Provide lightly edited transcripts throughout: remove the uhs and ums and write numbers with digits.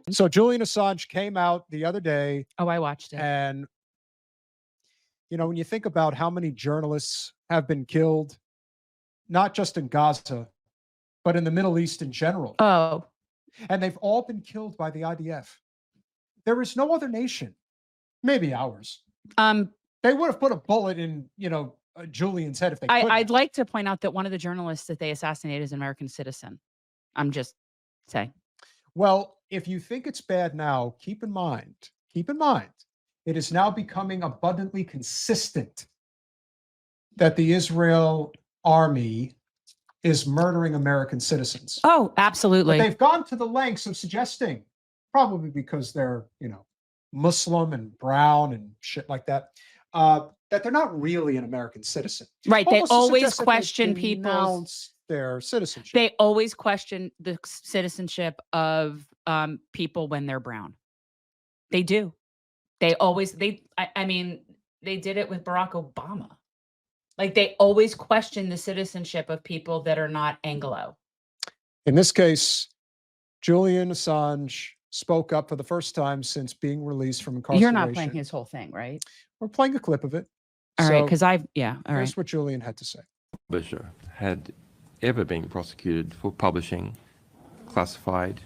So Julian Assange came out the other day, Oh, I watched it. and when you think about how many journalists have been killed, not just in Gaza, but in the Middle East in general, Oh, and they've all been killed by the IDF. There is no other nation, maybe ours. They would have put a bullet in, Julian's head if they could. I'd like to point out that one of the journalists that they assassinated is an American citizen. I'm just saying. Well, if you think it's bad now, keep in mind, it is now becoming abundantly consistent that the Israel army is murdering American citizens. Oh, absolutely. But they've gone to the lengths of suggesting, probably because they're, Muslim and brown and shit like that, that they're not really an American citizen. Right. They Almost to always suggest that question they people's denounce their citizenship. They always question the citizenship of people when they're brown. They do. They always I mean, they did it with Barack Obama. Like, they always question the citizenship of people that are not Anglo. In this case, Julian Assange spoke up for the first time since being released from incarceration. You're not playing his whole thing, right? We're playing a clip of it. All right, because all here's what Julian had to say. Publisher had ever been prosecuted for publishing classified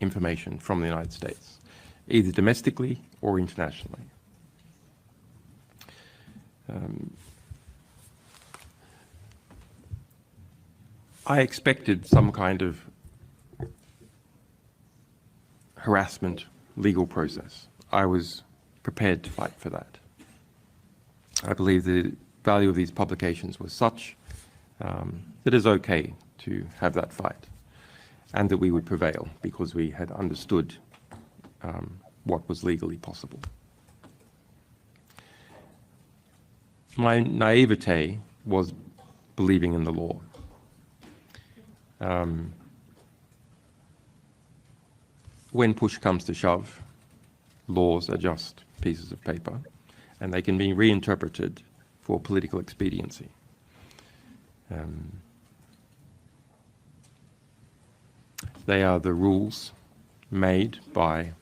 information from the United States, either domestically or internationally. I expected some kind of harassment legal process. I was prepared to fight for that. I believe the value of these publications was such that it is okay to have that fight, and that we would prevail because we had understood what was legally possible. My naivete was believing in the law. When push comes to shove, laws are just pieces of paper, and they can be reinterpreted for political expediency. They are the rules made by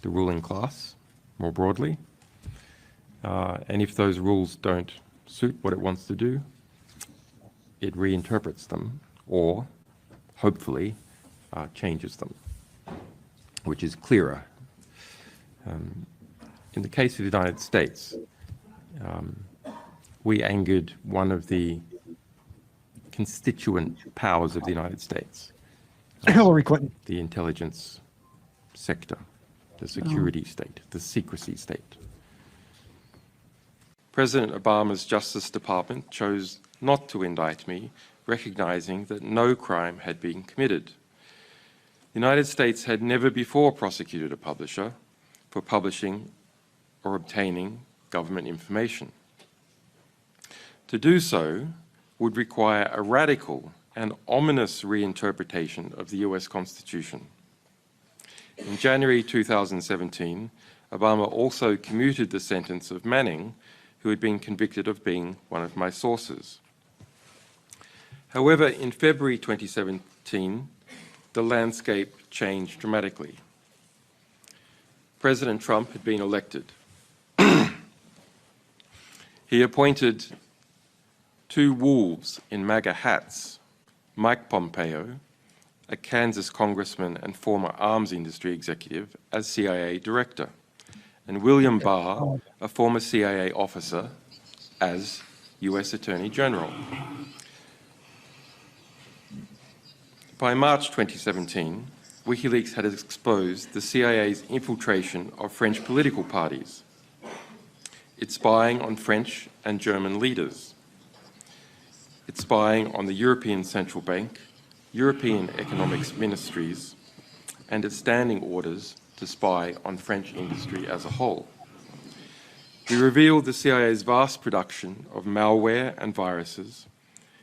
the ruling class, more broadly, and if those rules don't suit what it wants to do, it reinterprets them, or hopefully changes them, which is clearer. In the case of the United States, we angered one of the constituent powers of the United States. Hillary Clinton. The intelligence sector, the security state, the secrecy state. President Obama's Justice Department chose not to indict me, recognizing that no crime had been committed. The United States had never before prosecuted a publisher for publishing or obtaining government information. To do so would require a radical and ominous reinterpretation of the US Constitution. In January 2017, Obama also commuted the sentence of Manning, who had been convicted of being one of my sources. However, in February 2017, the landscape changed dramatically. President Trump had been elected. He appointed two wolves in MAGA hats, Mike Pompeo, a Kansas congressman and former arms industry executive, as CIA director, and William Barr, a former CIA officer, as US Attorney General. By March 2017, WikiLeaks had exposed the CIA's infiltration of French political parties, its spying on French and German leaders, its spying on the European Central Bank, European economics ministries, and its standing orders to spy on French industry as a whole. We revealed the CIA's vast production of malware and viruses,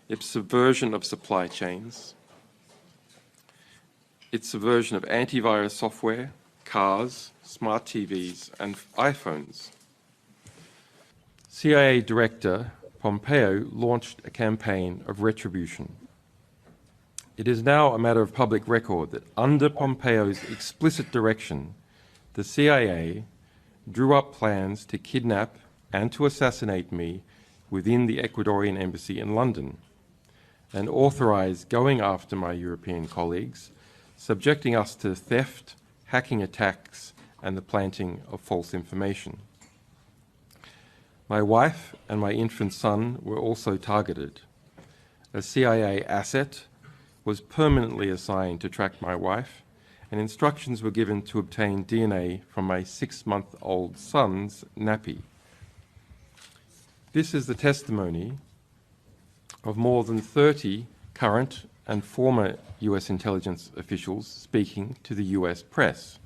its subversion of supply chains, its subversion of antivirus software, cars, smart TVs, and iPhones. CIA Director Pompeo launched a campaign of retribution. It is now a matter of public record that under Pompeo's explicit direction, the CIA drew up plans to kidnap and to assassinate me within the Ecuadorian embassy in London, and authorised going after my European colleagues, subjecting us to theft, hacking attacks, and the planting of false information. My wife and my infant son were also targeted. A CIA asset was permanently assigned to track my wife, and instructions were given to obtain DNA from my 6-month-old son's nappy. This is the testimony of more than 30 current and former US intelligence officials speaking to the US press,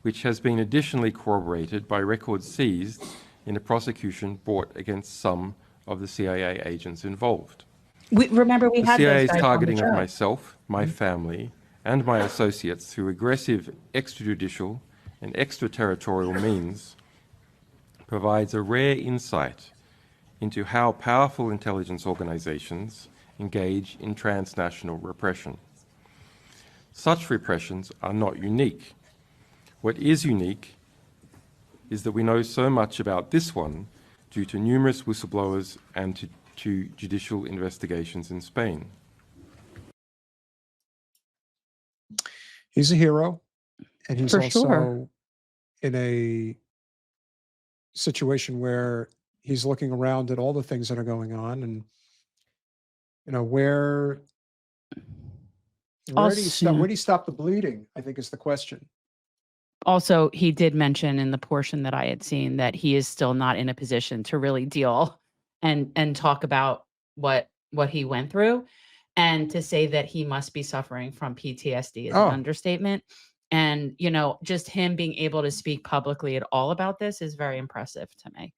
which has been additionally corroborated by records seized in a prosecution brought against some of the CIA agents involved. Remember, we The had those CIA's guys on the targeting of show. myself, my family, and my associates through aggressive extrajudicial and extraterritorial means provides a rare insight into how powerful intelligence organizations engage in transnational repression. Such repressions are not unique. What is unique is that we know so much about this one due to numerous whistleblowers and to judicial investigations in Spain. He's a hero, and he's For also sure. in a situation where he's looking around at all the things that are going on, and where do you stop? Where do you stop the bleeding? I think is the question. Also, he did mention in the portion that I had seen that he is still not in a position to really deal and talk about what he went through, and to say that he must be suffering from PTSD is an understatement. And just him being able to speak publicly at all about this is very impressive to me.